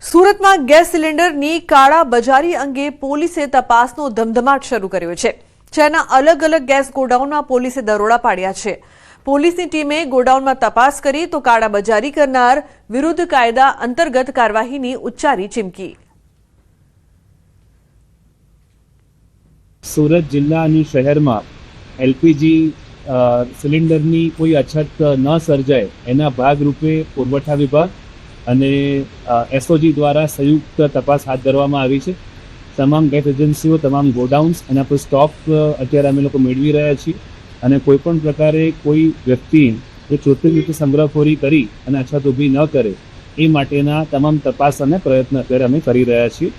સુરતમાં ગેસ સિલિન્ડરની કાળાબજારી અંગે પોલીસે તપાસનો ધમધમાટ શરૂ કર્યો છે। શહેરના અલગ અલગ ગેસ ગોડાઉનમાં પોલીસે દરોડા પાડ્યા છે। પોલીસની ટીમે ગોડાઉનમાં તપાસ કરી તો કાળાબજારી કરનાર વિરુદ્ધ કાયદા અંતર્ગત કાર્યવાહીની ઉચ્ચારી ચીમકી। સુરત જિલ્લા અને શહેરમાં એલપીજી સિલિન્ડરની કોઈ અછત ન સર્જાય એના ભાગરૂપે પુરવઠા વિભાગ અને એસઓજી દ્વારા સંયુક્ત તપાસ હાથ ધરવામાં આવી છે। તમામ ગેસ એજન્સીઓ, તમામ ગોડાઉન્સ એના પર સ્ટોક અત્યારે અમે લોકો મેળવી રહ્યા છીએ અને કોઈપણ પ્રકારે કોઈ વ્યક્તિ એ ચોખ્ખી રીતે સંગ્રહખોરી કરી અને અછત ઊભી ન કરે એ માટેના તમામ તપાસ અને પ્રયત્ન અત્યારે અમે કરી રહ્યા છીએ,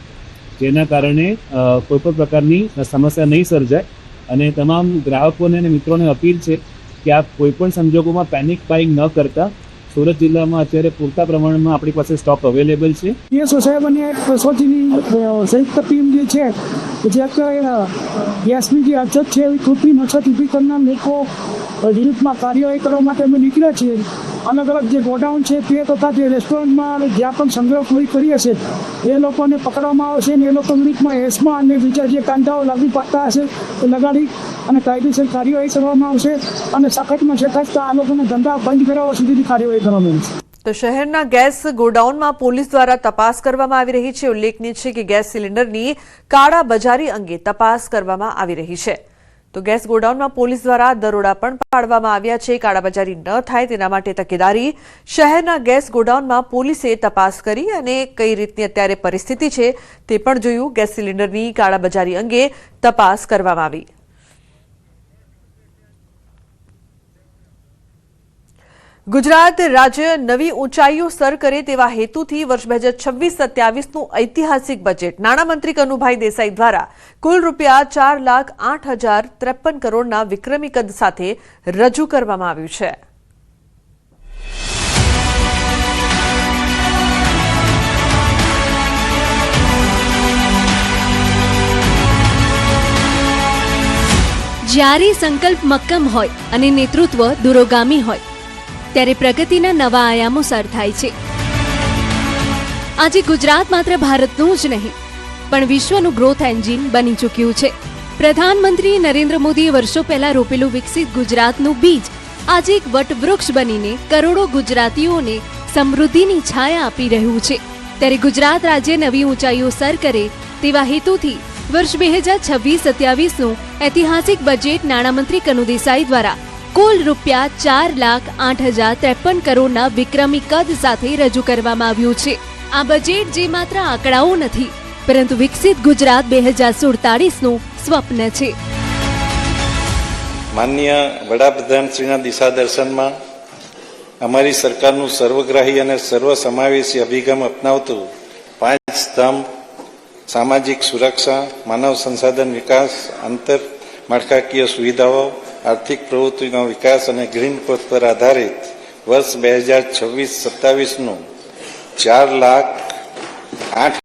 જેના કારણે કોઈપણ પ્રકારની સમસ્યા નહીં સર્જાય। અને તમામ ગ્રાહકોને અને મિત્રોને અપીલ છે કે આપ કોઈપણ સંજોગોમાં પેનિક બાઇંગ ન કરતા। સુરત જિલ્લામાં અત્યારે પૂરતા પ્રમાણમાં આપણી પાસે સ્ટોક અવેલેબલ છે। પીએસઓ સાહેબ અને એસઓજીની સંયુક્ત ટીમ જે છે જે અત્યારે ગેસની જે અછત છે એવી કૃત્રિમ અછત ઊભી કરનાર લોકો વિરુદ્ધમાં કાર્યવાહી કરવા માટે અમે નીકળ્યા છીએ। અલગ અલગ જે ગોડાઉન છે તે તથા જે રેસ્ટોરન્ટમાં જ્યાં પણ સંગ્રહખોરી કરી હશે એ લોકોને પકડવામાં આવશે અને એ લોકો વિરુદ્ધમાં એસમા અને બીજા જે કાયદાઓ લાગુ પડતા હશે એ લગાડી અને કાયદેસર કાર્યવાહી કરવામાં આવશે અને સખતમાં સખત આ લોકોને ધંધા બંધ કરાવવા સુધીની કાર્યવાહી કરવામાં આવશે। તો શહેરના ગેસ ગોડાઉનમાં પોલીસ દ્વારા તપાસ કરવામાં આવી રહી છે। ઉલ્લેખનીય છે કે ગેસ સિલિન્ડરની કાળાબજારી અંગે તપાસ કરવામાં આવી રહી છે। તો ગેસ ગોડાઉનમાં પોલીસ દ્વારા દરોડા પણ પાડવામાં આવ્યા છે। કાળાબજારી ન થાય તેના માટે તકેદારી શહેરના ગેસ ગોડાઉનમાં પોલીસે તપાસ કરી અને કઈ રીતની અત્યારે પરિસ્થિતિ છે તે પણ જોયું। ગેસ સિલિન્ડરની કાળાબજારી અંગે તપાસ કરવામાં આવી। ગુજરાત રાજ્ય નવી ઊંચાઈઓ સર કરે તેવા હેતુથી વર્ષ 2026-27નું ઐતિહાસિક બજેટ નાણામંત્રી કનુભાઈ દેસાઈ દ્વારા કુલ રૂપિયા 4,08,053 કરોડના વિક્રમી કદ સાથે રજૂ કરવામાં આવ્યું છે। જ્યારે સંકલ્પ મક્કમ હોય અને નેતૃત્વ દૂરોગામી હોય ત્યારે પ્રગતિના નવા આયામો સર થાય છે। આજે ગુજરાત માત્ર ભારતનું જ નહીં પણ વિશ્વનું ગ્રોથ એન્જિન બની ચૂક્યું છે। પ્રધાનમંત્રી નરેન્દ્ર મોદીએ વર્ષો પહેલા રોપેલું વિકસિત ગુજરાતનું બીજ આજે એક વટવૃક્ષ બનીને કરોડો ગુજરાતીઓને સમૃદ્ધિની છાયા આપી રહ્યું છે। ત્યારે ગુજરાત રાજ્ય નવી ઊંચાઈઓ સર કરે તેવા હેતુથી વર્ષ 2026-27નું ઐતિહાસિક બજેટ નાણામંત્રી કનુ દેસાઈ દ્વારા કુલ રૂપિયા 4,08,053 કરોડના વિક્રમી કદ સાથે રજૂ કરવામાં આવ્યું છે। આ બજેટ જે માત્ર આંકડાઓ નથી પરંતુ વિકસિત ગુજરાત 2047નું સ્વપ્ન છે। માનનીય વડાપ્રધાનશ્રીના દિશાદર્શનમાં અમારી સરકારનું સર્વગ્રાહી અને સર્વસમાવેશી અભિગમ અપનાવતું 5 સ્તંભ સામાજિક સુરક્ષા, માનવ સંસાધન વિકાસ, આંતરમાળખાકીય સુવિધાઓ, આર્થિક પ્રવૃત્તિનો વિકાસ અને ગ્રીન ગ્રોથ પર આધારિત વર્ષ 2026-27નું 4,08,053